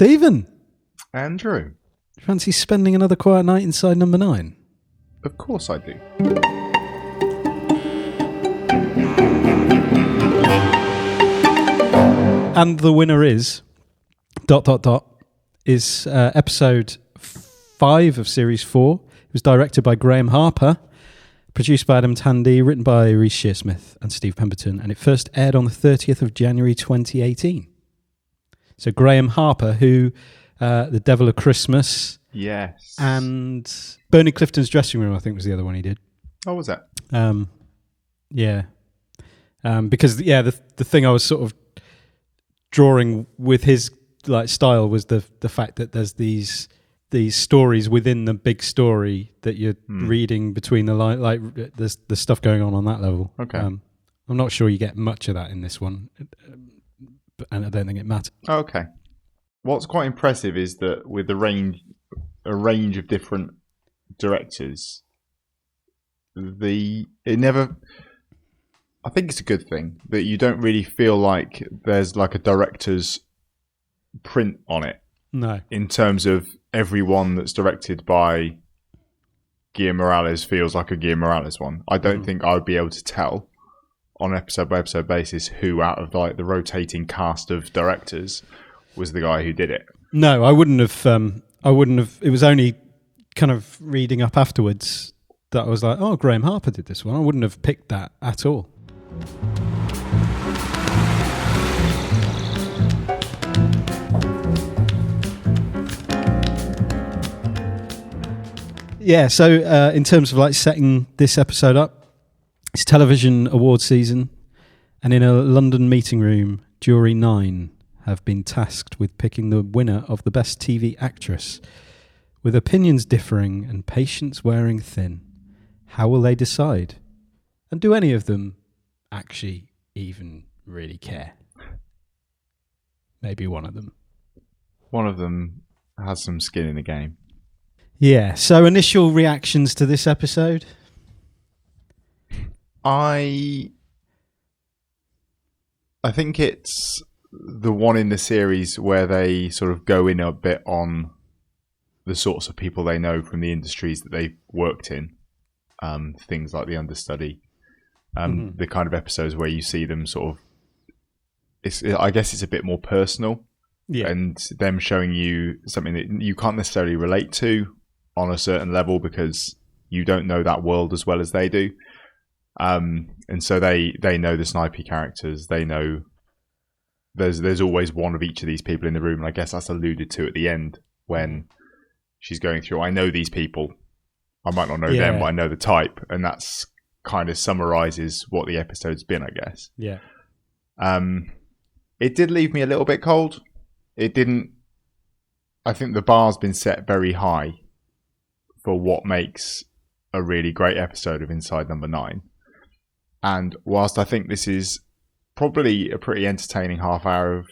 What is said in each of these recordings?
Stephen. Andrew. Fancy spending another quiet night inside number 9? Of course I do. And the winner is... ... is episode 5 of series 4. It was directed by Graham Harper, produced by Adam Tandy, written by Reece Shearsmith and Steve Pemberton, and it first aired on the 30th of January 2018. So Graham Harper, who The Devil of Christmas, yes, and Bernie Clifton's Dressing Room, I think was the other one he did. Oh, was that? Yeah, because the thing I was sort of drawing with his like style was the fact that there's these stories within the big story that you're reading between the line, like there's stuff going on that level. Okay. I'm not sure you get much of that in this one, and I don't think it matters. Okay. What's quite impressive is that with a range of different directors, I think it's a good thing that you don't really feel like there's like a director's print on it. No. In terms of everyone that's directed by Guillermo Morales feels like a Guillermo Morales one. I don't think I would be able to tell on an episode by episode basis who out of like the rotating cast of directors was the guy who did it. No, I wouldn't have. It was only kind of reading up afterwards that I was like, oh, Graham Harper did this one. I wouldn't have picked that at all. Yeah, so in terms of like setting this episode up, it's television award season, and in a London meeting room, Jury 9 have been tasked with picking the winner of the Best TV Actress. With opinions differing and patience wearing thin, how will they decide? And do any of them actually even really care? Maybe one of them. One of them has some skin in the game. Yeah, so initial reactions to this episode? I think it's the one in the series where they sort of go in a bit on the sorts of people they know from the industries that they've worked in. Things like The Understudy. The kind of episodes where you see them sort of... I guess it's a bit more personal. Yeah. And them showing you something that you can't necessarily relate to on a certain level because you don't know that world as well as they do. And so they know the snipey characters. They know there's always one of each of these people in the room. And I guess that's alluded to at the end when she's going through, I know these people. I might not know them, but I know the type. And that's kind of summarizes what the episode's been, I guess. Yeah. It did leave me a little bit cold. It didn't... I think the bar's been set very high for what makes a really great episode of Inside Number 9. And whilst I think this is probably a pretty entertaining half hour of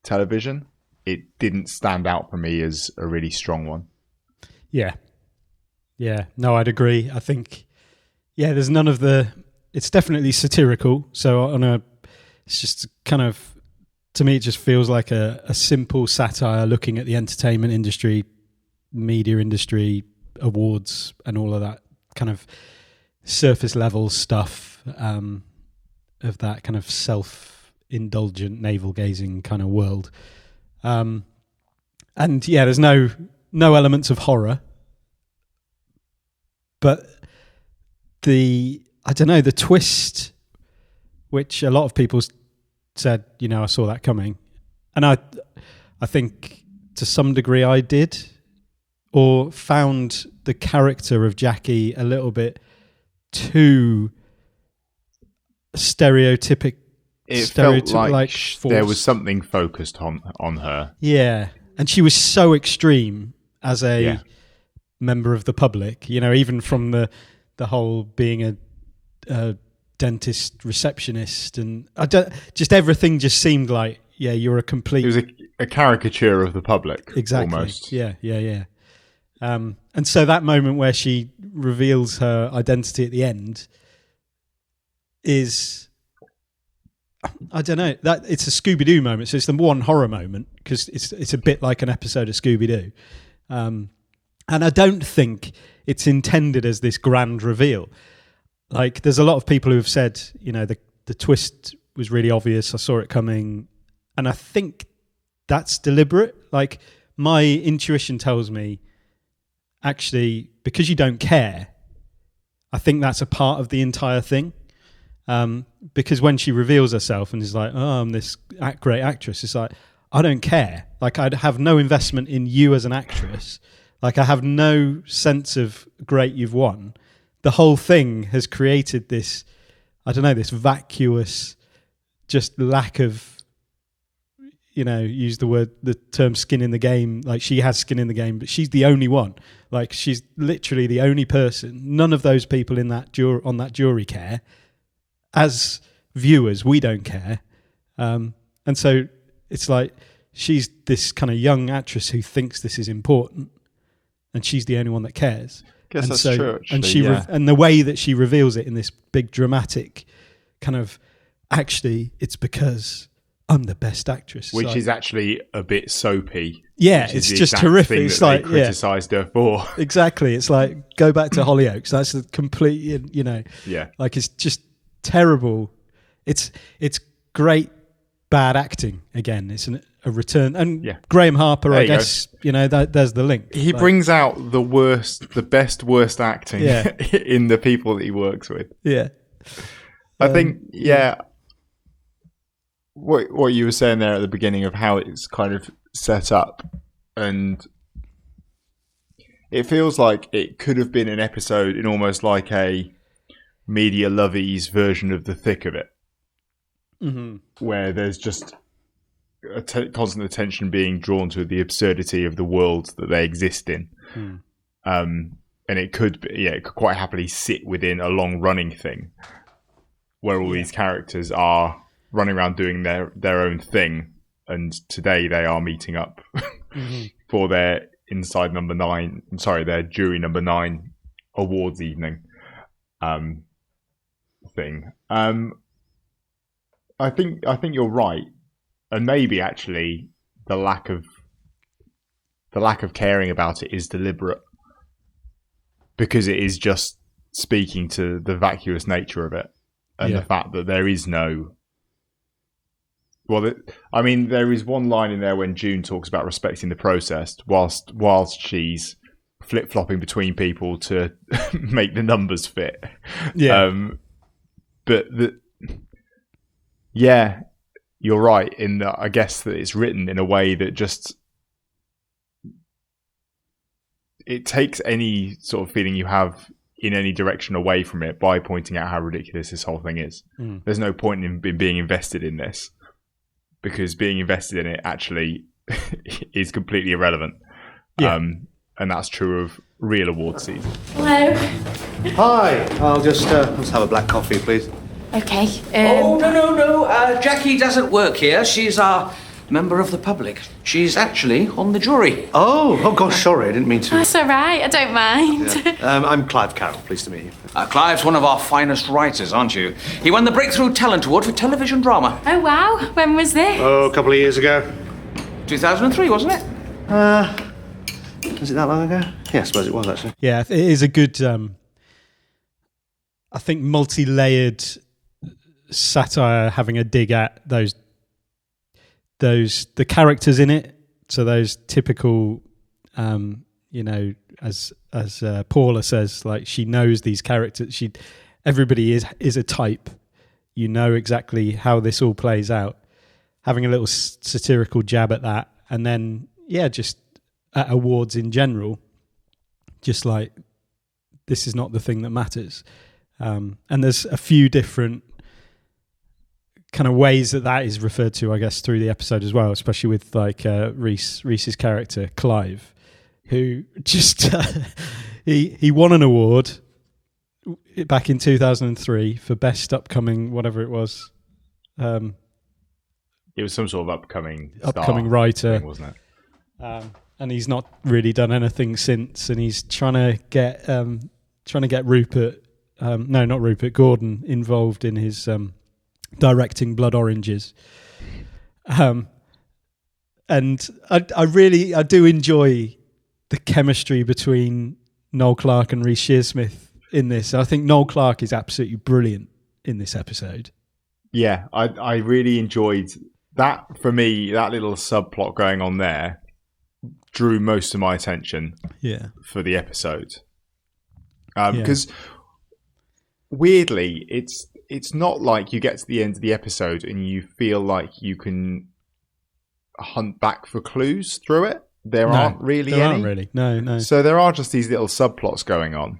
television, it didn't stand out for me as a really strong one. Yeah. Yeah. No, I'd agree. I think, there's none of the... It's definitely satirical. So it's just kind of... To me, it just feels like a simple satire looking at the entertainment industry, media industry, awards and all of that kind of surface level stuff of that kind of self-indulgent navel gazing kind of world, and there's no elements of horror, but the twist, which a lot of people said, I saw that coming, and I think to some degree I did, or found the character of Jackie a little bit too stereotypic. It felt like there was something focused on her. Yeah, and she was so extreme as a member of the public. Even from the whole being a dentist receptionist, and just everything just seemed like you're a complete. It was a caricature of the public. Exactly. Almost. Yeah. And so that moment where she reveals her identity at the end is, I don't know, that it's a Scooby-Doo moment. So it's the one horror moment because it's a bit like an episode of Scooby-Doo. And I don't think it's intended as this grand reveal. Like, there's a lot of people who have said, you know, the twist was really obvious. I saw it coming. And I think that's deliberate. Like, my intuition tells me, actually, because you don't care, I think that's a part of the entire thing. Because when she reveals herself and is like, oh, I'm this great actress, it's like, I don't care. Like, I'd have no investment in you as an actress. Like, I have no sense of, great, you've won. The whole thing has created this, I don't know, this vacuous, just lack of, you know, use the term skin in the game. Like, she has skin in the game, but she's the only one. Like, she's literally the only person. None of those people in that on that jury care. As viewers, we don't care. And so it's like, she's this kind of young actress who thinks this is important, and she's the only one that cares. Guess and that's so, true, actually, and she and the way that she reveals it in this big dramatic kind of, actually, it's because I'm the best actress, which is actually a bit soapy. Yeah, it's just terrific. It's like, they criticised her for. Exactly. It's like, go back to Hollyoaks. That's the complete, you know. Yeah. Like, it's just terrible. It's great bad acting again. It's a return. And Graham Harper, I guess, you know, there's the link. He brings out the worst acting in the people that he works with. Yeah. I think, what you were saying there at the beginning of how it's kind of set up, and it feels like it could have been an episode in almost like a Media Lovies version of The Thick of It, where there's just constant attention being drawn to the absurdity of the world that they exist in. And it could be, it could quite happily sit within a long running thing where all these characters are running around doing their own thing, and today they are meeting up for their their jury number 9 awards evening thing. I think you're right, and maybe actually the lack of caring about it is deliberate, because it is just speaking to the vacuous nature of it, and the fact that there is no. Well, there is one line in there when June talks about respecting the process, whilst she's flip-flopping between people to make the numbers fit. Yeah. You're right in that. I guess that it's written in a way that just it takes any sort of feeling you have in any direction away from it by pointing out how ridiculous this whole thing is. There's no point in being invested in this, because being invested in it actually is completely irrelevant. And that's true of real award season. Hello. Hi. I'll just let's have a black coffee, please. Okay. No. Jackie doesn't work here. She's our member of the public. She's actually on the jury. Oh gosh, sorry, I didn't mean to. That's all right. I don't mind. Yeah. I'm Clive Carroll. Pleased to meet you. Clive's one of our finest writers, aren't you? He won the Breakthrough Talent Award for television drama. Oh wow. When was this? Oh, a couple of years ago. 2003, wasn't it? Was it that long ago? Yeah, I suppose it was, actually. Yeah, it is a good, I think, multi-layered satire, having a dig at the characters in it. So those typical, you know, as Paula says, like, she knows these characters. Everybody is a type. You know exactly how this all plays out. Having a little satirical jab at that, and then just at awards in general, just like, this is not the thing that matters. And there's a few different kind of ways that is referred to, I guess, through the episode as well, especially with like Reese's character Clive, who just he won an award back in 2003 for best upcoming whatever it was. It was some sort of upcoming writer, thing, wasn't it? And he's not really done anything since, and he's trying to get Rupert, not Rupert, Gordon involved in his directing Blood Oranges. And And I do enjoy the chemistry between Noel Clarke and Reece Shearsmith in this. I think Noel Clarke is absolutely brilliant in this episode. Yeah, I really enjoyed that. For me, that little subplot going on there drew most of my attention for the episode. Because weirdly, it's not like you get to the end of the episode and you feel like you can hunt back for clues through it. There aren't really any. No. So there are just these little subplots going on,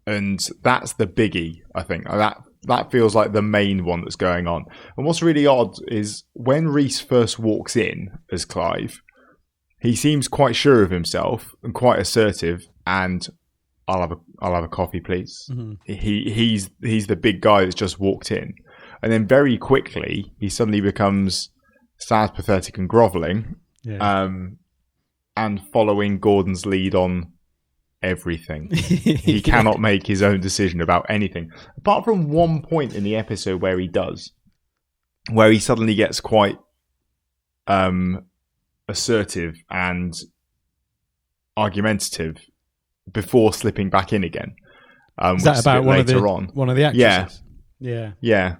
and that's the biggie, I think. That feels like the main one that's going on. And what's really odd is when Reece first walks in as Clive, he seems quite sure of himself and quite assertive, and I'll have a coffee, please. Mm-hmm. He's the big guy that's just walked in. And then very quickly he suddenly becomes sad, pathetic and grovelling. Yeah. And following Gordon's lead on everything. He cannot make his own decision about anything. Apart from one point in the episode where he does. Where he suddenly gets quite assertive and argumentative before slipping back in again. Is that about one of the actresses? Yeah.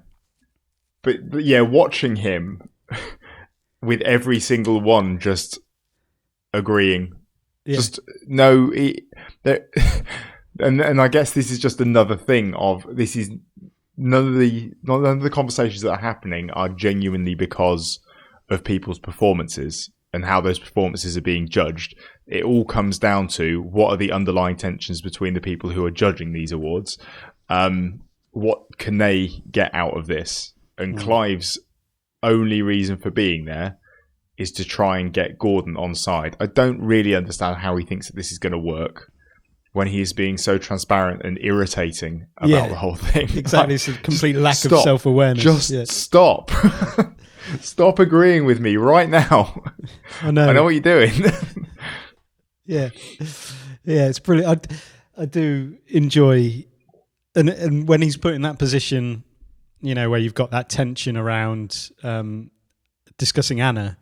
But yeah, watching him with every single one just agreeing. Yeah. Just no, and I guess this is just another thing of this is none of the conversations that are happening are genuinely because of people's performances and how those performances are being judged. It all comes down to what are the underlying tensions between the people who are judging these awards. What can they get out of this? And Clive's only reason for being there is to try and get Gordon on side. I don't really understand how he thinks that this is going to work when he is being so transparent and irritating about the whole thing. Exactly, it's a complete lack of self-awareness. Just stop. Stop agreeing with me right now. I know what you're doing. Yeah, it's brilliant. I do enjoy, and when he's put in that position, you know, where you've got that tension around discussing Anna.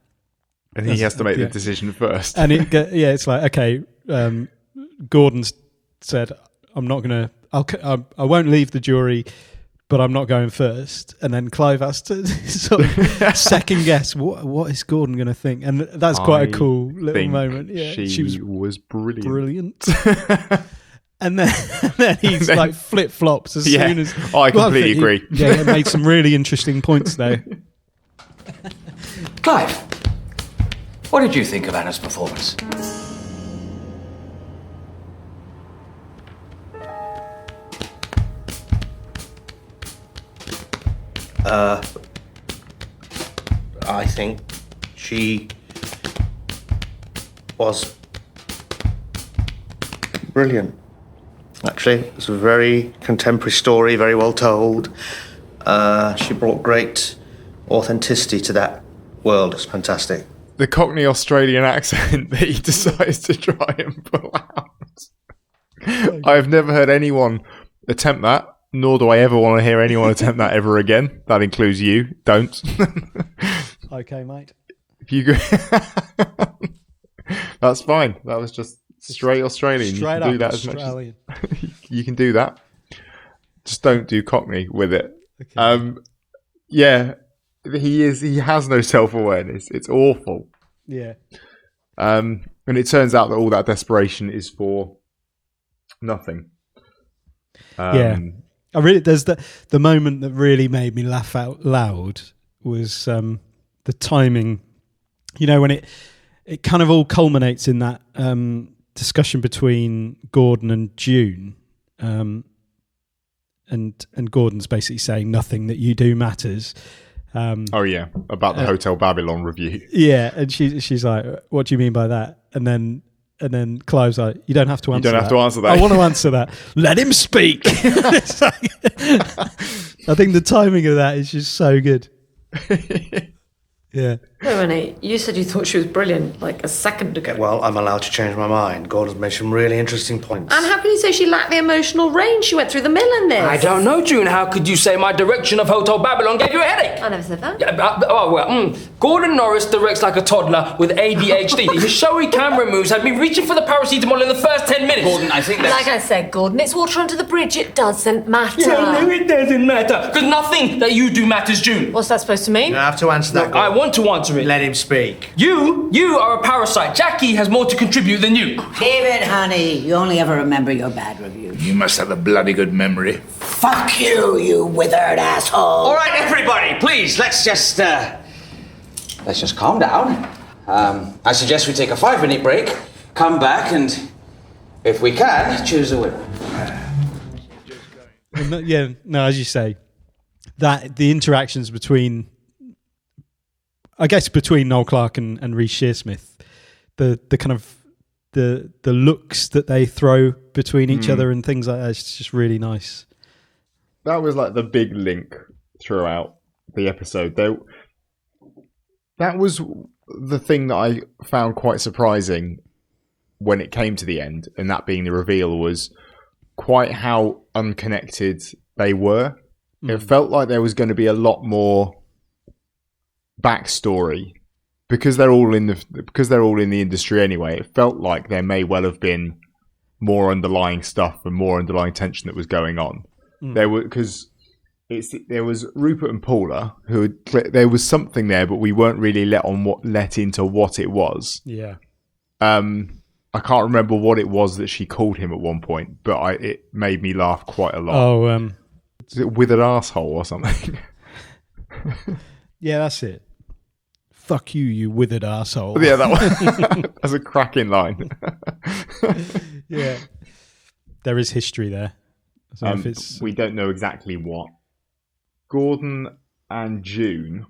And he has to make the decision first. And it's like, okay, Gordon's said, I'm not going to, I won't leave the jury, but I'm not going first. And then Clive has to sort of second guess, what is Gordon going to think? And that's quite a cool little moment. Yeah, she was brilliant. Brilliant. And then he's like flip-flops as soon as... I completely agree. He made some really interesting points there. Clive, what did you think of Anna's performance? I think she was brilliant. Actually, it's a very contemporary story, very well told. She brought great authenticity to that world. It's fantastic. The Cockney Australian accent that he decides to try and pull out. I've never heard anyone attempt that, nor do I ever want to hear anyone attempt that ever again. That includes you. Don't. Okay, mate. If you go, that's fine. That was just straight Australian. Straight you can up do that Australian. As much as, you can do that. Just don't do Cockney with it. Okay. Yeah. He has no self-awareness. It's awful. Yeah. And it turns out that all that desperation is for nothing. There's the moment that really made me laugh out loud was the timing. You know, when it kind of all culminates in that discussion between Gordon and June. And Gordon's basically saying nothing that you do matters. About the Hotel Babylon review. Yeah, and she's like, "What do you mean by that?" And then Clive's like, "You don't have to answer. You don't have to answer that. I want to answer that. Let him speak." I think the timing of that is just so good. Yeah, No, Renee, you said you thought she was brilliant like a second ago. Well, I'm allowed to change my mind. Gordon's made some really interesting points. And how can you say she lacked the emotional range? She went through the mill in this. I don't know, June. How could you say my direction of Hotel Babylon gave you a headache? I never said that. Yeah, Gordon Norris directs like a toddler with ADHD. His showy camera moves had me reaching for the paracetamol in the first 10 minutes. Gordon, I think that's... Like I said, Gordon, it's water under the bridge. It doesn't matter. No, it doesn't matter. Because nothing that you do matters, June. What's that supposed to mean? You don't have to answer that, I Gordon. want to answer it. Let him speak. You are a parasite. Jackie has more to contribute than you. David, honey, you only ever remember your bad reviews. You must have a bloody good memory. Fuck you, you withered asshole. All right, everybody, please, let's just calm down. I suggest we take a 5-minute break, come back, and if we can, choose a winner. As you say, that the interactions between, I guess, between Noel Clarke and Reece Shearsmith, the kind of the looks that they throw between each other and things like that, it's just really nice. That was like the big link throughout the episode. That was the thing that I found quite surprising when it came to the end, and that being the reveal, was quite how unconnected they were. It felt like there was going to be a lot more backstory because they're all in the industry anyway. It felt like there may well have been more underlying stuff and more underlying tension that was going on. There was Rupert and Paula there was something there, but we weren't really let into what it was. Yeah. I can't remember what it was that she called him at one point, but it made me laugh quite a lot. Oh, is it withered arsehole or something? Yeah, that's it. Fuck you, you withered arsehole. Yeah, that one. That's a cracking line. Yeah. There is history there. So if it's... We don't know exactly what. Gordon and June,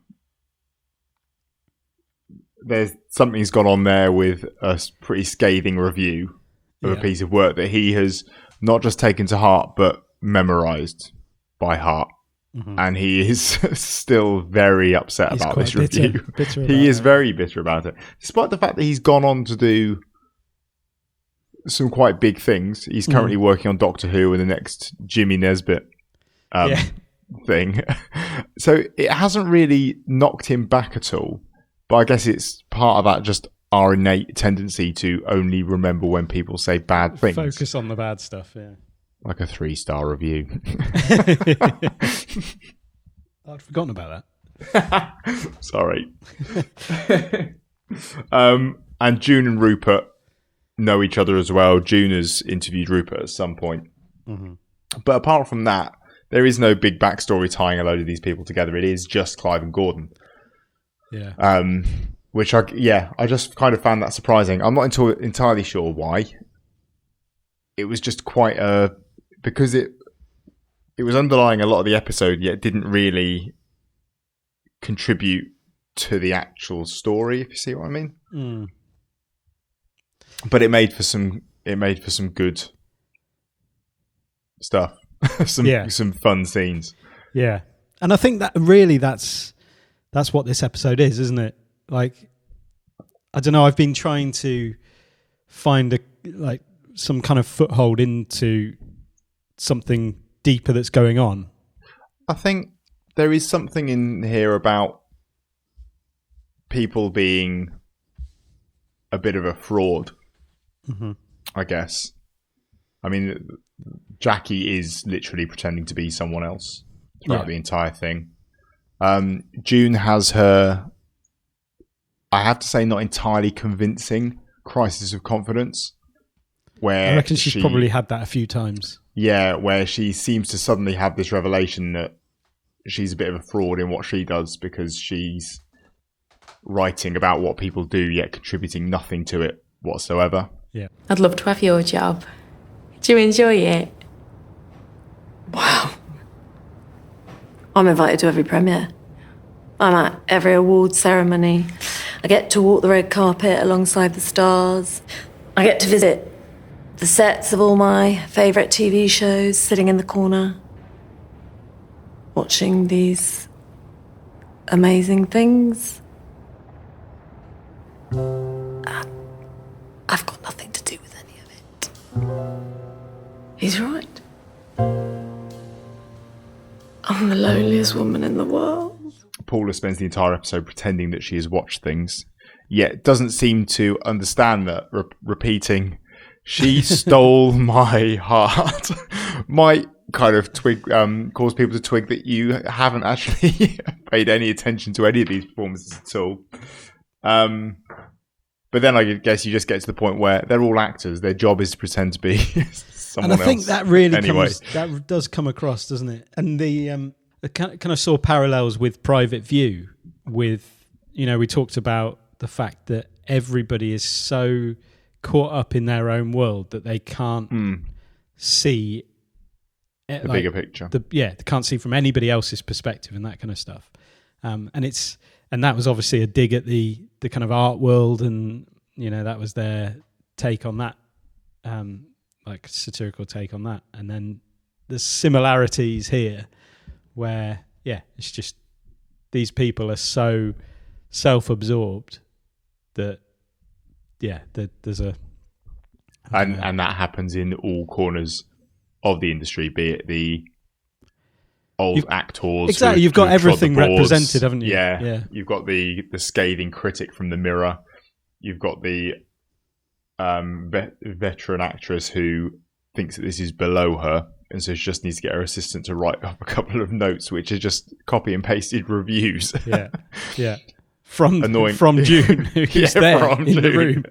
something's gone on there with a pretty scathing review of a piece of work that he has not just taken to heart, but memorized by heart. Mm-hmm. And he is still very upset about this review. He is very bitter about it, despite the fact that he's gone on to do some quite big things. He's currently working on Doctor Who and the next Jimmy Nesbitt thing. So it hasn't really knocked him back at all. But I guess it's part of that, just our innate tendency to only remember when people say bad things. Focus on the bad stuff, yeah. Like a 3-star review. I'd forgotten about that. Sorry. And June and Rupert know each other as well. June has interviewed Rupert at some point. Mm-hmm. But apart from that, there is no big backstory tying a load of these people together. It is just Clive and Gordon. Yeah. Which I just kind of found that surprising. I'm not entirely sure why. It was just quite because it was underlying a lot of the episode, yet didn't really contribute to the actual story, if you see what I mean. Mm. But it made for some good stuff. Some fun scenes. Yeah. And I think that really that's what this episode is, isn't it? Like, I don't know, I've been trying to find some kind of foothold into something deeper that's going on. I think there is something in here about people being a bit of a fraud, I guess. I mean, Jackie is literally pretending to be someone else throughout the entire thing. June has her, I have to say, not entirely convincing crisis of confidence. Where I reckon she's probably had that a few times. Yeah, where she seems to suddenly have this revelation that she's a bit of a fraud in what she does because she's writing about what people do, yet contributing nothing to it whatsoever. Yeah, I'd love to have your job. Do you enjoy it? Wow. I'm invited to every premiere. I'm at every awards ceremony. I get to walk the red carpet alongside the stars. I get to visit the sets of all my favourite TV shows, sitting in the corner, watching these amazing things. I've got nothing to do with any of it. He's right. I'm the loneliest woman in the world. Paula spends the entire episode pretending that she has watched things, yet doesn't seem to understand that repeating, "She stole my heart," might kind of cause people to twig that you haven't actually paid any attention to any of these performances at all. But then I guess you just get to the point where they're all actors. Their job is to pretend to be someone else. And I think that really anyway. that does come across, doesn't it? And I kind of saw parallels with Private View. With, we talked about the fact that everybody is so caught up in their own world that they can't see the bigger picture. They can't see from anybody else's perspective and that kind of stuff. And that was obviously a dig at the kind of art world, and that was their take on that, like satirical take on that. And then there's similarities here, where it's just these people are so self-absorbed that there's a and that happens in all corners of the industry, be it the old actors. Exactly, you've got everything represented, haven't you? Yeah. You've got the scathing critic from the Mirror. You've got the veteran actress who thinks that this is below her, and so she just needs to get her assistant to write up a couple of notes, which are just copy and pasted reviews. Yeah. From June, who's there in the room.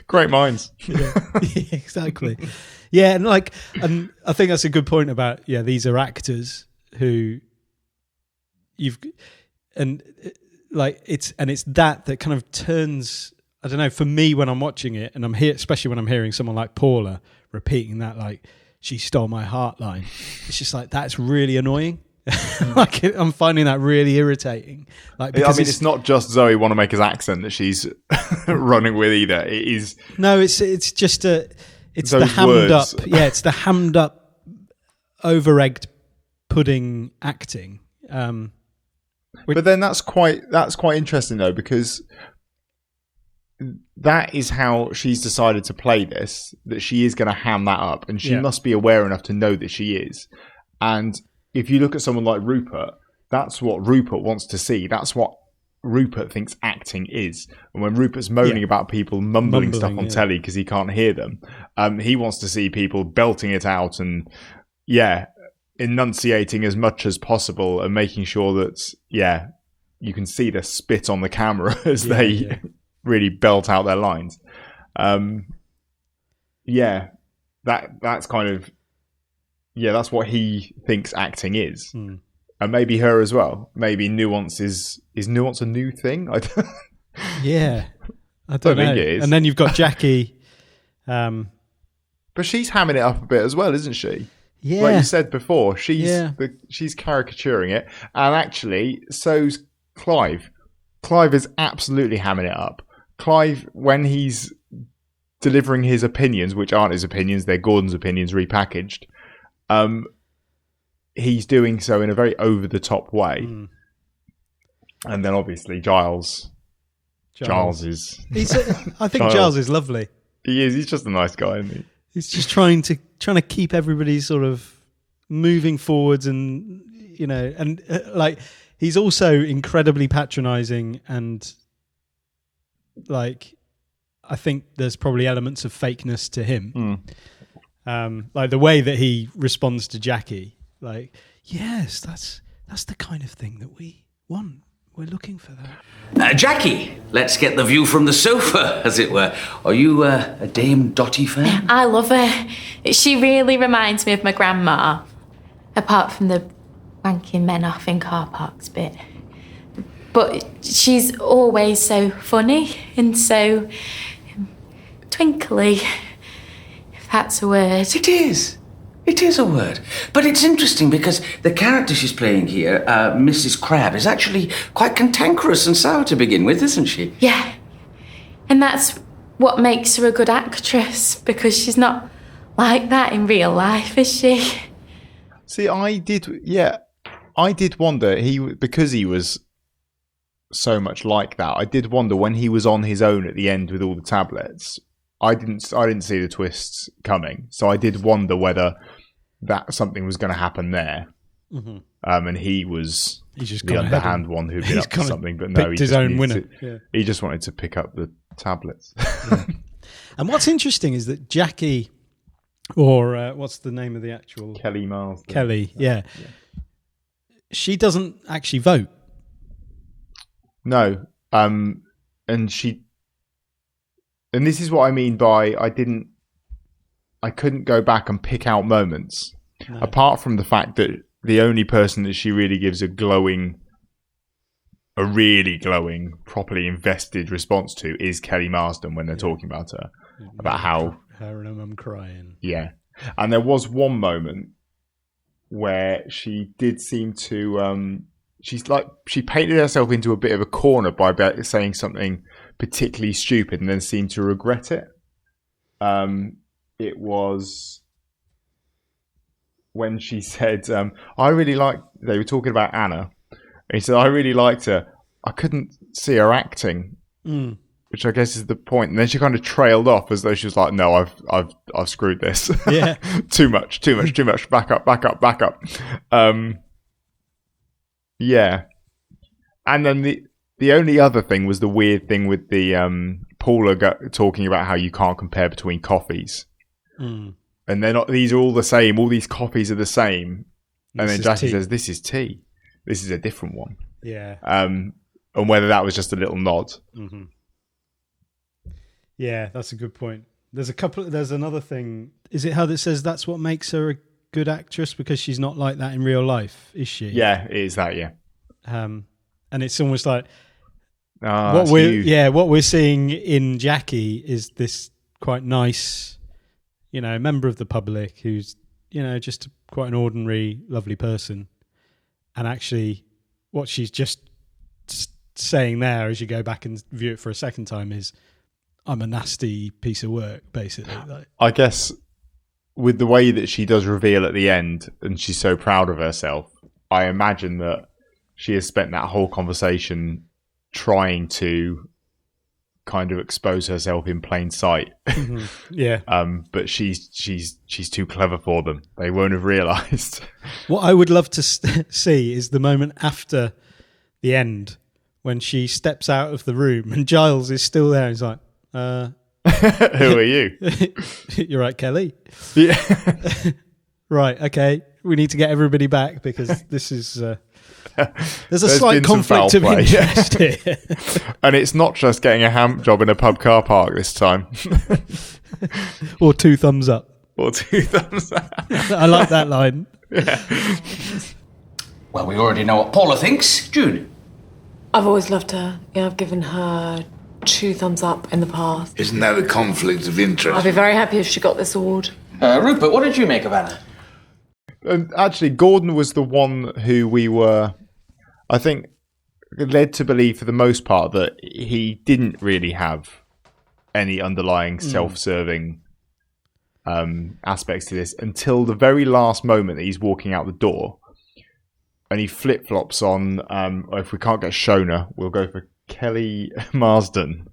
Great minds. Yeah, exactly. Yeah, and I think that's a good point about these are actors who it's that kind of turns, I don't know, for me when I'm watching it, and I'm here, especially when I'm hearing someone like Paula repeating that, like, "She stole my heart" line. It's just like, that's really annoying. Like, I'm finding that really irritating. Like, because it's not just Zoe Wanamaker's accent that she's running with either. It is it's just it's those the hammed words. up. Yeah, it's the hammed up, over-egged pudding acting. But then that's quite interesting though, because that is how she's decided to play this. That she is going to ham that up, and she must be aware enough to know that she is. And if you look at someone like Rupert, that's what Rupert wants to see. That's what Rupert thinks acting is. And when Rupert's moaning about people mumbling stuff on telly because he can't hear them, he wants to see people belting it out and enunciating as much as possible and making sure that you can see the spit on the camera as they really belt out their lines. That's kind of that's what he thinks acting is. And maybe her as well. Maybe nuance is nuance a new thing? I don't know. Think it is. And then you've got Jackie. But she's hamming it up a bit as well, isn't she? Yeah. Like you said before, she's caricaturing it. And actually, so's Clive. Clive is absolutely hamming it up. Clive, when he's delivering his opinions, which aren't his opinions, they're Gordon's opinions repackaged, he's doing so in a very over-the-top way. And then obviously Giles is... I think Giles is lovely. He is. He's just a nice guy, isn't he? He's just trying to keep everybody sort of moving forwards, and like, he's also incredibly patronising, and like, I think there's probably elements of fakeness to him. Like the way that he responds to Jackie, like, yes, that's the kind of thing that we want. We're looking for that. Jackie, let's get the view from the sofa, as it were. Are you a Dame Dotty fan? I love her. She really reminds me of my grandma, apart from the wanking men off in car parks bit. But she's always so funny and so twinkly, if that's a word. It is. It is a word. But it's interesting because the character she's playing here, Mrs. Crabbe, is actually quite cantankerous and sour to begin with, isn't she? Yeah. And that's what makes her a good actress, because she's not like that in real life, is she? See, I did wonder, because he was so much like that. I did wonder when he was on his own at the end with all the tablets. I didn't see the twists coming, so I did wonder whether that something was going to happen there. Mm-hmm. And he's just the underhand one who'd been up to something, but no, his own winner. He just wanted to pick up the tablets. Yeah. And what's interesting is that Jackie, or what's the name of the actual Kelly Marsden? Kelly, yeah. She doesn't actually vote. No, and this is what I mean by I couldn't go back and pick out moments, apart from the fact that the only person that she really gives a really glowing, properly invested response to is Kelly Marsden when they're talking about her, about how her and her mum crying. Yeah, and there was one moment where she did seem to she painted herself into a bit of a corner by saying something particularly stupid and then seemed to regret it. It was when she said, I really liked, they were talking about Anna, and he said, I really liked her. I couldn't see her acting, which I guess is the point. And then she kind of trailed off as though she was like, no, I've screwed this. Yeah. too much. Back up. Yeah. And then the only other thing was the weird thing with the Paula talking about how you can't compare between coffees. And they're not, these are all the same. All these coffees are the same. And then Jackie says, this is tea. This is a different one. Yeah. And whether that was just a little nod. Mm-hmm. Yeah, that's a good point. There's another thing. Is it how that says that's what makes her a good actress because she's not like that in real life, is she? Yeah, it is that, yeah. And it's almost like what we're seeing in Jackie is this quite nice, member of the public who's, just quite an ordinary, lovely person. And actually what she's just saying there as you go back and view it for a second time is, I'm a nasty piece of work, basically. I guess with the way that she does reveal at the end and she's so proud of herself, I imagine that she has spent that whole conversation trying to kind of expose herself in plain sight. Mm-hmm. Yeah. But she's too clever for them. They won't have realised. What I would love to see is the moment after the end when she steps out of the room and Giles is still there. He's like, who are you? You're right, Kelly. Yeah. Right, okay. We need to get everybody back because this is... there's a slight conflict of interest here. And it's not just getting a hand job in a pub car park this time. Or 2 thumbs up. I like that line. Yeah. Well, we already know what Paula thinks. June? I've always loved her. I've given her 2 thumbs up in the past. Isn't that a conflict of interest? I'd be very happy if she got this award. Rupert, what did you make of Anna? Actually, Gordon was the one who we were, I think, led to believe for the most part that he didn't really have any underlying self-serving aspects to this until the very last moment that he's walking out the door. And he flip-flops on, if we can't get Shona, we'll go for Kelly Marsden.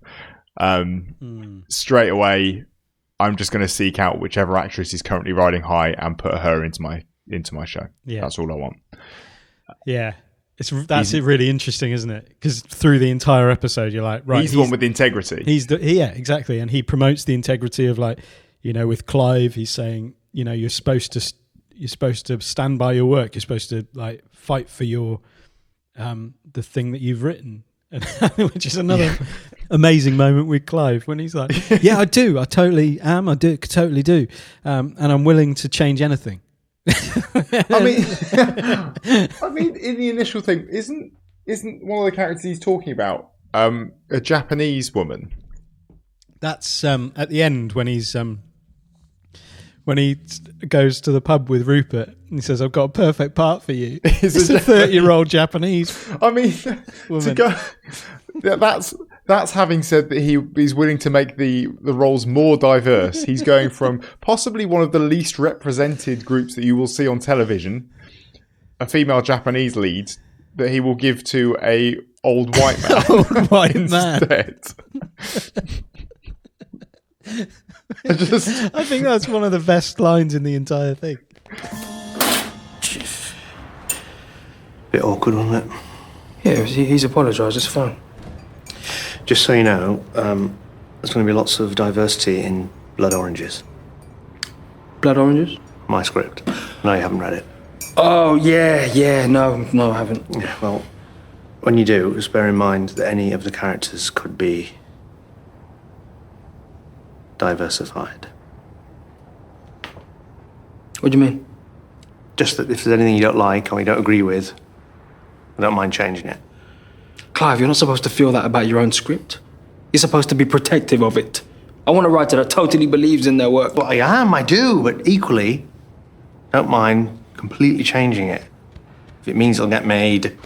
Straight away, I'm just going to seek out whichever actress is currently riding high and put her into my show. Yeah. That's all I want. Yeah. That's really interesting, isn't it? Because through the entire episode, you're like, right. He's the one with integrity. Yeah, exactly. And he promotes the integrity of with Clive, he's saying, you're supposed to stand by your work. You're supposed to fight for your the thing that you've written, which is another amazing moment with Clive when he's like, "Yeah, I do. I totally am. I totally do, and I'm willing to change anything." I mean, in the initial thing, isn't one of the characters he's talking about a Japanese woman? That's at the end when he's when he goes to the pub with Rupert and he says, I've got a perfect part for you. It's a 30-year-old Japanese woman. That's having said that he's willing to make the roles more diverse. He's going from possibly one of the least represented groups that you will see on television, a female Japanese lead, that he will give to a old white man. Old white man. Instead. I think that's one of the best lines in the entire thing. Bit awkward, wasn't it? Yeah, he's apologised. It's fine. Just so you know, there's going to be lots of diversity in Blood Oranges. Blood Oranges? My script. No, you haven't read it. Oh, yeah. No, I haven't. Yeah, well, when you do, just bear in mind that any of the characters could be diversified. What do you mean? Just that if there's anything you don't like or you don't agree with, I don't mind changing it. Clive, you're not supposed to feel that about your own script. You're supposed to be protective of it. I want a writer that totally believes in their work. Well, I do, but equally, don't mind completely changing it. If it means it'll get made.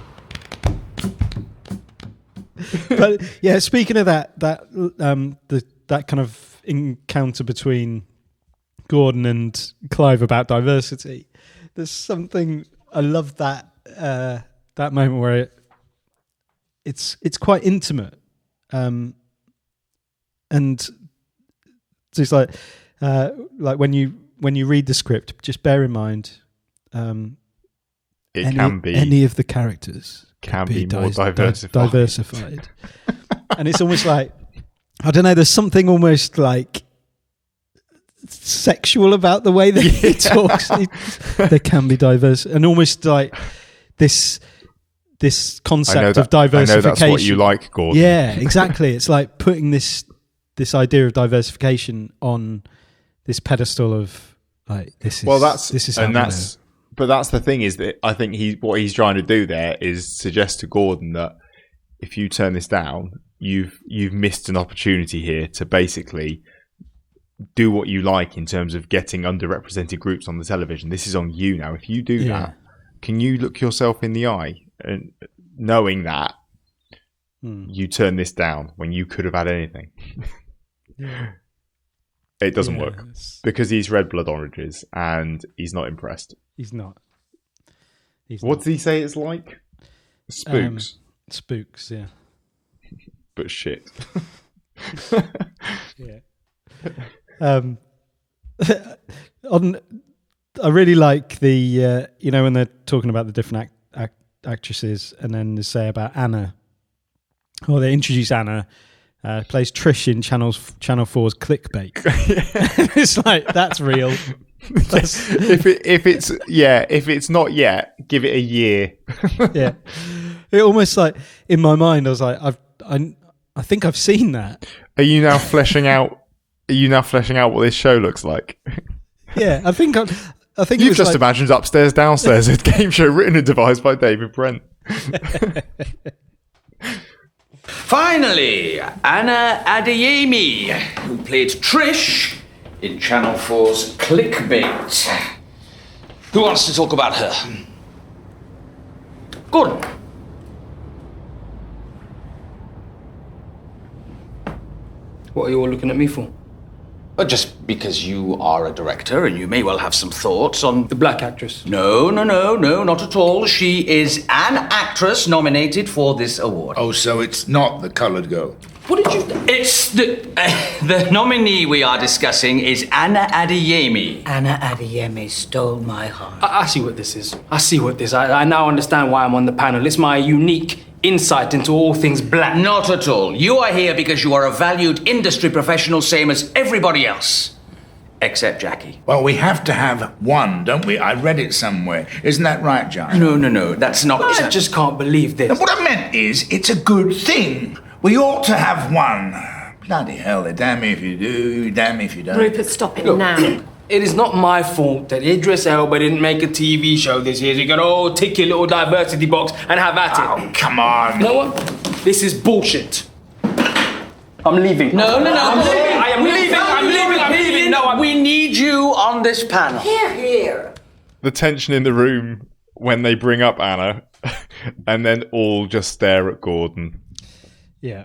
But yeah, speaking of that kind of encounter between Gordon and Clive about diversity, there's something I love that moment where it's quite intimate, and it's like when you read the script, just bear in mind any of the characters can be more diversified. And it's almost like, I don't know, there's something almost like sexual about the way that he talks. There can be diverse, and almost like this concept of diversification. I know that's what you like, Gordon. Yeah, exactly. It's like putting this idea of diversification on this pedestal of like this is but that's the thing, is that I think what he's trying to do there is suggest to Gordon that if you turn this down, you've missed an opportunity here to basically do what you like in terms of getting underrepresented groups on the television. This is on you now. If you do that, can you look yourself in the eye and knowing that you turn this down when you could have had anything? It doesn't work because he's read Blood Oranges and he's not impressed. He's not. What does he say it's like? Spooks. Spooks, yeah. But shit. Yeah. I really like the when they're talking about the different actresses, and then they say about Anna, or they introduce Anna, plays Trish in Channel 4's Clickbait. It's like, that's real. If it's not yet, give it a year. Yeah, it almost, like, in my mind, I was like, I think I've seen that. Are you now fleshing out what this show looks like? Yeah, I think you've just imagined Upstairs Downstairs, a game show written and devised by David Brent. Finally, Anna Adeyemi, who played Trish in Channel 4's Clickbait. Who wants to talk about her? Gordon. What are you all looking at me for? Just because you are a director and you may well have some thoughts on... The black actress? No, not at all. She is an actress nominated for this award. Oh, so it's not the coloured girl? What did you... It's the nominee we are discussing is Anna Adeyemi. Anna Adeyemi stole my heart. I see what this is. I now understand why I'm on the panel. It's my unique insight into all things black. Not at all. You are here because you are a valued industry professional, same as everybody else. Except Jackie. Well, we have to have one, don't we? I read it somewhere. Isn't that right, John? No, that's not... I just can't believe this. And what I meant is, it's a good thing. We ought to have one. Bloody hell, they're damn me if you do, damn me if you don't. Rupert, stop it now. It is not my fault that Idris Elba didn't make a TV show this year. So you can all tick your little diversity box and have at it. Oh, come on. You know what? This is bullshit. I'm leaving. No. I'm leaving. No, we need you on this panel. Here. The tension in the room when they bring up Anna and then all just stare at Gordon. Yeah.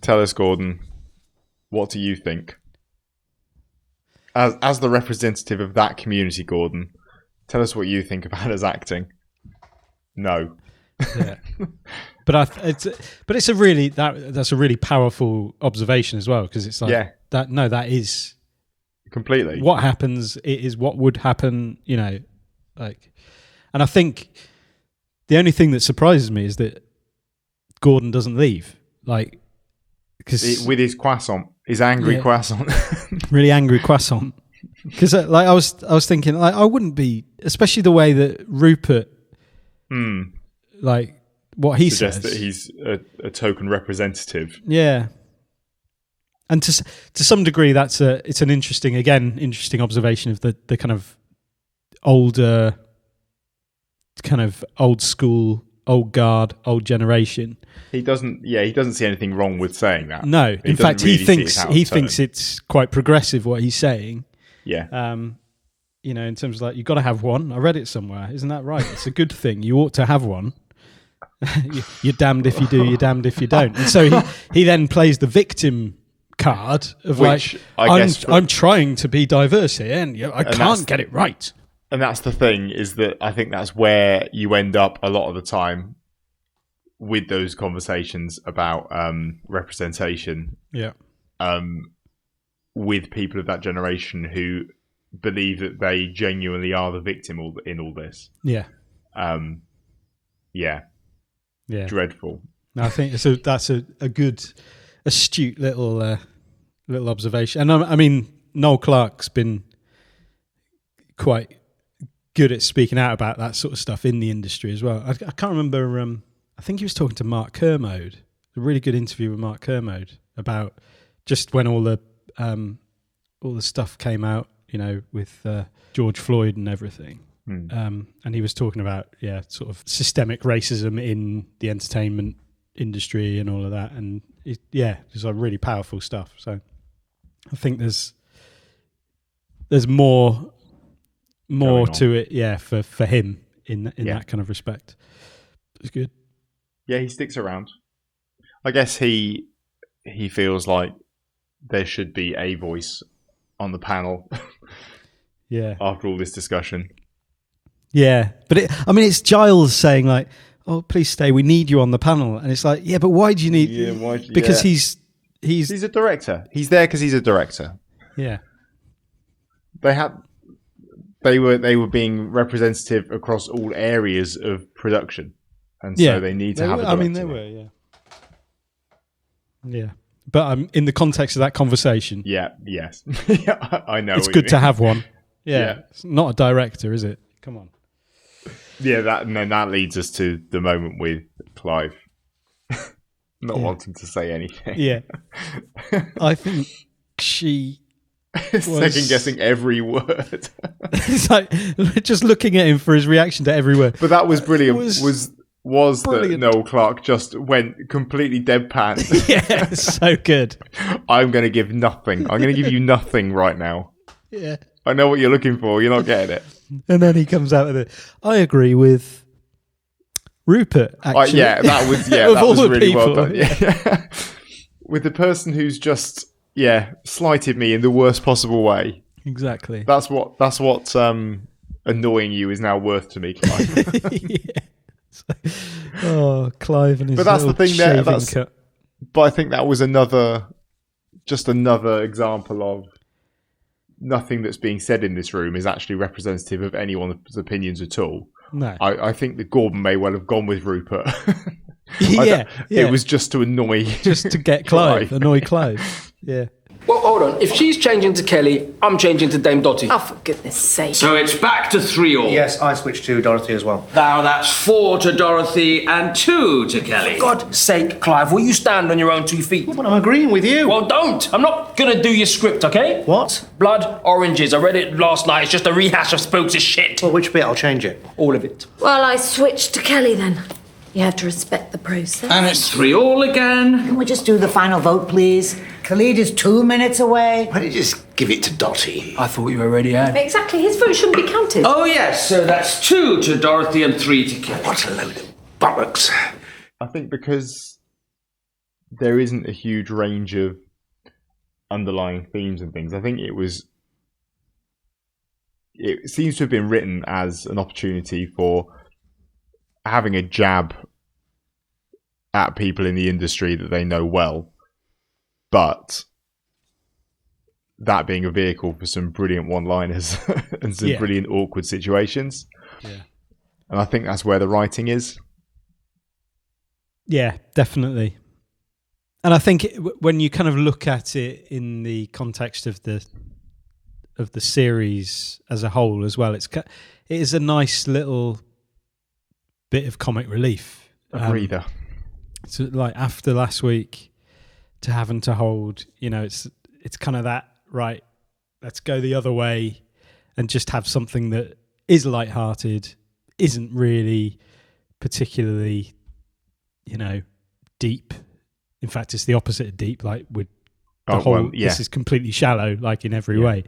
Tell us, Gordon, what do you think? As the representative of that community, Gordon, tell us what you think of Anna's acting. No. Yeah. But it's a really that's a really powerful observation as well, because it's like that is completely what happens. It is what would happen, like, and I think the only thing that surprises me is that Gordon doesn't leave, like, because with his croissant, his angry croissant, really angry croissant. Because like I was thinking, like, I wouldn't be, especially the way that Rupert, like what he suggests says, that he's a token representative. Yeah, and to some degree, it's an interesting observation of the kind of older, kind of old school, old guard, old generation. He doesn't see anything wrong with saying that. No, in fact, he thinks it's quite progressive what he's saying. Yeah. In terms of like, you've got to have one. I read it somewhere. Isn't that right? It's a good thing. You ought to have one. You're damned if you do, you're damned if you don't. And so he then plays the victim card of which, like, I'm trying to be diverse here and I can't get it right. And that's the thing, is that I think that's where you end up a lot of the time with those conversations about representation. Yeah. With people of that generation who believe that they genuinely are the victim in all this. Yeah. Yeah. Dreadful. I think that's a good, astute little observation. And I mean, Noel Clarke's been quite good at speaking out about that sort of stuff in the industry as well. I can't remember. I think he was talking to Mark Kermode. A really good interview with Mark Kermode about just when all the stuff came out, with George Floyd and everything. And he was talking about, sort of systemic racism in the entertainment industry and all of that. And there's like really powerful stuff. So I think there's more to it, for him in that kind of respect. It's good. Yeah, he sticks around. I guess he feels like there should be a voice on the panel. Yeah. After all this discussion. Yeah, but it's Giles saying like, "Oh, please stay. We need you on the panel." And it's like, "Yeah, but why do you need?" Yeah, because he's a director. He's there because he's a director. Yeah. They were being representative across all areas of production, and so they need to have a director. I mean, they were, yeah. Yeah. But in the context of that conversation, yes, I know. It's good to have one. Yeah, it's not a director, is it? Come on. Yeah, that leads us to the moment with Clive not wanting to say anything. Yeah, I think she second guessing every word. It's like just looking at him for his reaction to every word. But that was brilliant. Was that Noel Clarke just went completely deadpan? Yeah, so good. I'm going to give nothing. I'm going to give you nothing right now. Yeah. I know what you're looking for. You're not getting it. And then he comes out with it. I agree with Rupert, actually. That was really well done. Yeah. With the person who's just slighted me in the worst possible way. Exactly. That's what annoying you is now worth to me, Clive. Oh, Clive and his but that's the thing there. Cut. But I think that was another example of nothing that's being said in this room is actually representative of anyone's opinions at all. No, I think that Gordon may well have gone with Rupert. It was just to annoy, just to get Clive, annoy Clive. Yeah. Well, hold on. If she's changing to Kelly, I'm changing to Dame Dotty. Oh, for goodness sake. So it's back to 3-all. Yes, I switched to Dorothy as well. Now that's 4 to Dorothy and 2 to Kelly. For God's sake, Clive, will you stand on your own 2 feet? Well, but I'm agreeing with you. Well, don't. I'm not going to do your script, okay? What? Blood, oranges. I read it last night. It's just a rehash of Spokes' shit. Well, which bit? I'll change it. All of it. Well, I switched to Kelly then. You have to respect the process. And it's 3-all again. Can we just do the final vote, please? Khalid is 2 minutes away. Why don't you just give it to Dotty? I thought you already had. Exactly. His vote shouldn't be counted. Oh, yes. So that's 2 to Dorothy and 3 to Kelly. What a load of bollocks. I think because there isn't a huge range of underlying themes and things, I think it seems to have been written as an opportunity for having a jab at people in the industry that they know well, but that being a vehicle for some brilliant one-liners and some brilliant awkward situations. Yeah. And I think that's where the writing is. Yeah, definitely. And I think when you kind of look at it in the context of the series as a whole as well, it is a nice little bit of comic relief. A breather. So like after last week, to having to hold, it's kind of that, right, let's go the other way and just have something that is lighthearted, isn't really particularly, deep. In fact, it's the opposite of deep. Like with this is completely shallow, like in every way.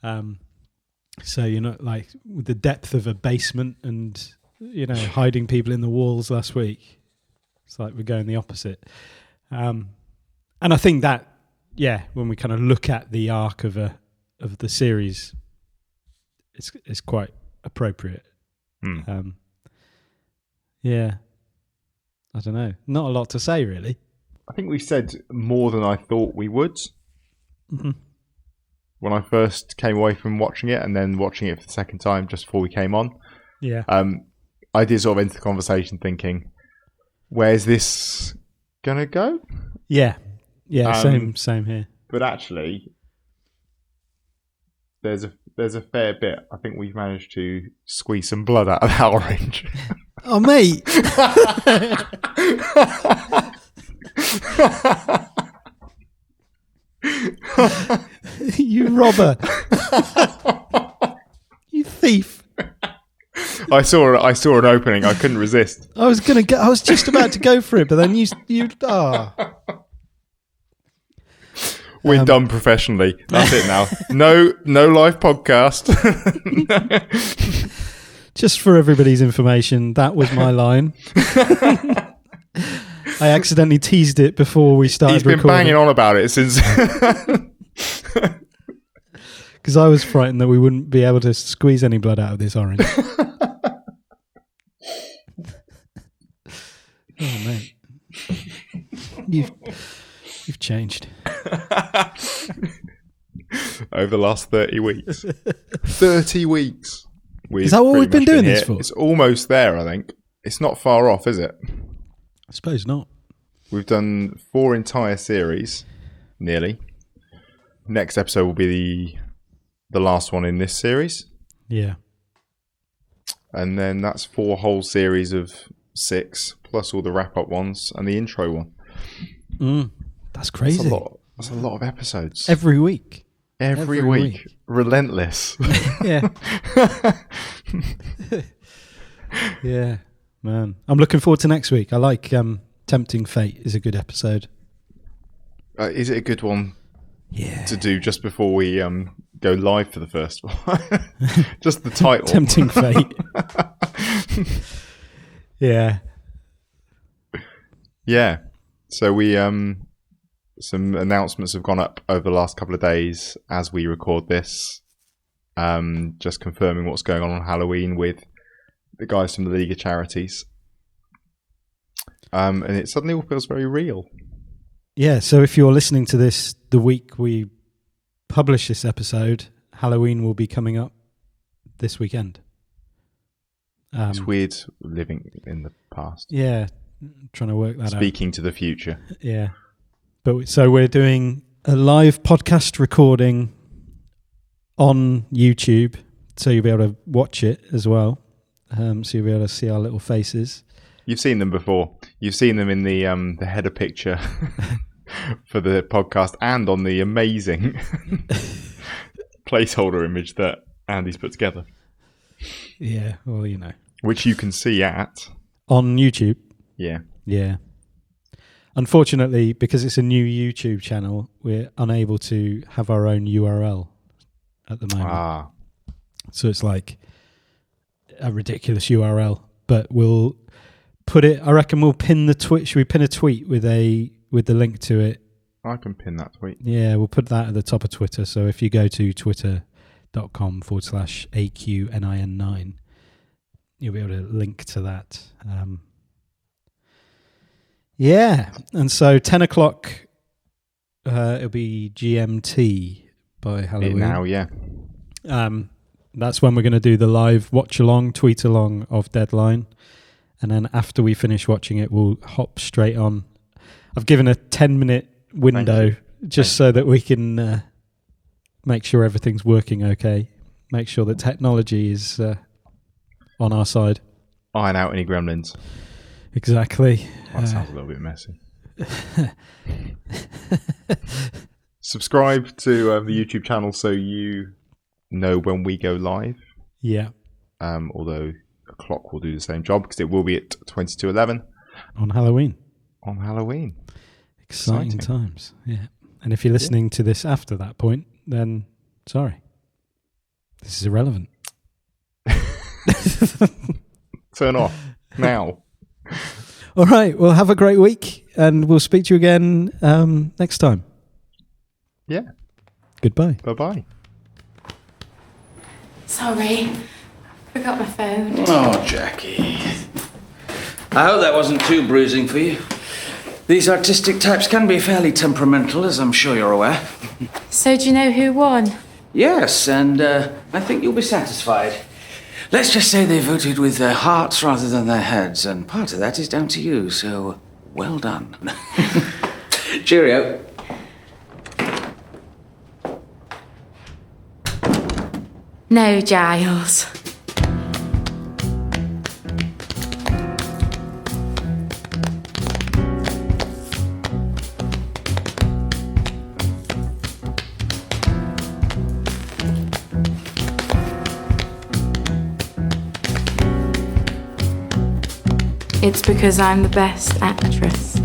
So like with the depth of a basement and hiding people in the walls last week, it's like we're going the opposite. And I think that when we kind of look at the arc of the series, it's quite appropriate. I don't know. Not a lot to say, really. I think we said more than I thought we would. Mm-hmm. When I first came away from watching it and then watching it for the second time just before we came on. Yeah. I did sort of enter the conversation thinking, where's this going to go? Yeah. Yeah, same here. But actually, there's a fair bit. I think we've managed to squeeze some blood out of that orange. Oh, mate. You robber. You thief. I saw an opening. I couldn't resist. I was just about to go for it, but then you We're done professionally. That's it now. No live podcast. Just for everybody's information, that was my line. I accidentally teased it before we started recording. He's been banging on about it since... Because I was frightened that we wouldn't be able to squeeze any blood out of this orange. Oh, mate. You've changed. Over the last 30 weeks. 30 weeks. Is that what we've been doing this for? It's almost there, I think. It's not far off, is it? I suppose not. We've done 4 entire series, nearly. Next episode will be the last one in this series. Yeah. And then that's 4 whole series of 6, plus all the wrap-up ones and the intro one. That's crazy. That's a lot of episodes. Every week. Every week. Relentless. Yeah. Yeah, man. I'm looking forward to next week. I like Tempting Fate is a good episode. Is it a good one to do just before we go live for the first one? Just the title. Tempting Fate. Yeah. Yeah. So we some announcements have gone up over the last couple of days as we record this. Just confirming what's going on Halloween with the guys from the League of Charities. And it suddenly all feels very real. Yeah, so if you're listening to this the week we publish this episode, Halloween will be coming up this weekend. It's weird living in the past. Yeah, trying to work that out. Speaking to the future. Yeah. But so we're doing a live podcast recording on YouTube, so you'll be able to watch it as well. So you'll be able to see our little faces. You've seen them before. You've seen them in the header picture for the podcast and on the amazing placeholder image that Andy's put together. Yeah, well, which you can see at... on YouTube. Yeah. Yeah. Unfortunately, because it's a new YouTube channel, we're unable to have our own URL at the moment. So it's like a ridiculous URL, but we'll put it. I reckon we'll pin the tweet. Should we pin a tweet with the link to it? I can pin that tweet. Yeah, we'll put that at the top of Twitter. So if you go to twitter.com/AQNIN9, you'll be able to link to that. Yeah, and so 10 o'clock, it'll be GMT by Halloween. Now, yeah. That's when we're going to do the live watch-along, tweet-along of Deadline. And then after we finish watching it, we'll hop straight on. I've given a 10-minute window just so that we can make sure everything's working okay. Make sure that technology is on our side. Iron out any gremlins. Exactly. That sounds a little bit messy. Subscribe to the YouTube channel so you know when we go live. Yeah. Although a clock will do the same job because it will be at 22:11 on Halloween. On Halloween. Exciting times. Yeah. And if you're listening to this after that point, then sorry. This is irrelevant. Turn off now. All right. Well, have a great week, and we'll speak to you again next time. Yeah. Goodbye. Bye-bye. Sorry, forgot my phone. Oh, Jackie. I hope that wasn't too bruising for you. These artistic types can be fairly temperamental, as I'm sure you're aware. So do you know who won? Yes, and I think you'll be satisfied. Let's just say they voted with their hearts rather than their heads, and part of that is down to you, so well done. Cheerio. No, Giles. It's because I'm the best actress.